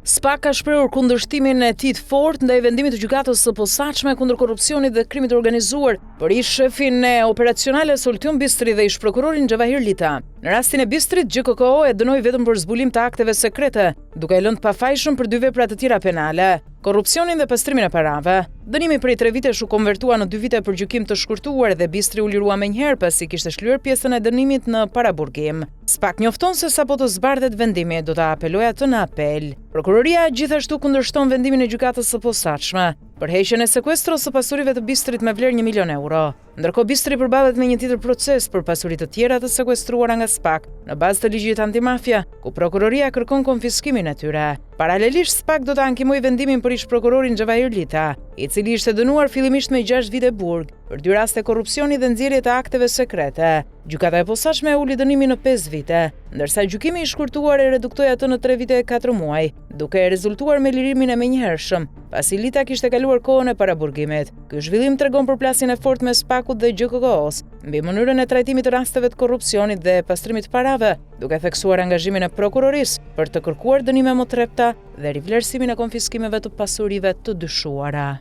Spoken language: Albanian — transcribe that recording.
SPAK ka shprehur kundërshtimin e tij të fortë ndaj vendimit të gjykatës së posaçme kundër korrupsionit dhe krimit të organizuar për ish shefin e operacionale Soltyon Bistri dhe ish prokurorin Xhavahir Lita. Në rastin e Bistrit, GKO e dënoi vetëm për zbulim të akteve sekrete, duke e lënë të pafajshëm për 2 vepra të tjera penale: korrupsionin dhe pastrimin e parave. Dënimi prej 3 vitesh u konvertua në 2 vite për gjykim të shkurtuar dhe Bistri u lirua menjëherë pasi kishte shlyer pjesën e dënimit në paraburgim. SPAK njofton se sapo të zbardhet vendimi, do ta apelojë atë në apel. Prokuroria gjithashtu kundërshton vendimin e gjykatës së posaçme për heqjen e sekuestros së pasurive të Bistrit me vlerë 1 milion euro. Ndërkohë Bistri përballet me një tjetër proces për pasuri të tjera të sekuestruara nga SPAK në bazë të ligjit antimafia, ku prokuroria kërkon konfiskimin e tyre. Paralelisht, SPAK do të ankimojë vendimin për ish prokurorin Xhavahir Lita, i cili ishte dënuar fillimisht me 6 vite burg për 2 raste korrupsioni dhe nxjerrje të akteve sekrete. Gjykata e posaçme uli dënimin në 5 vite, ndërsa gjykimi i shkurtuar e reduktoi atë në 3 vite e 4 muaj, duke rezultuar me lirimin e menjëhershëm, pasi Lita kishte kaluar kohën e paraburgimit. Ky zhvillim tregon për plasjen e fortë me SPAK-ut dhe GKO-s mbi mënyrën e trajtimit të rasteve të korrupsionit dhe pastrimit të parave, duke theksuar angazhimin e prokurorisë për të kërkuar dënime më trepta dhe rivlerësimin e konfiskimeve të pasurive të dyshuara.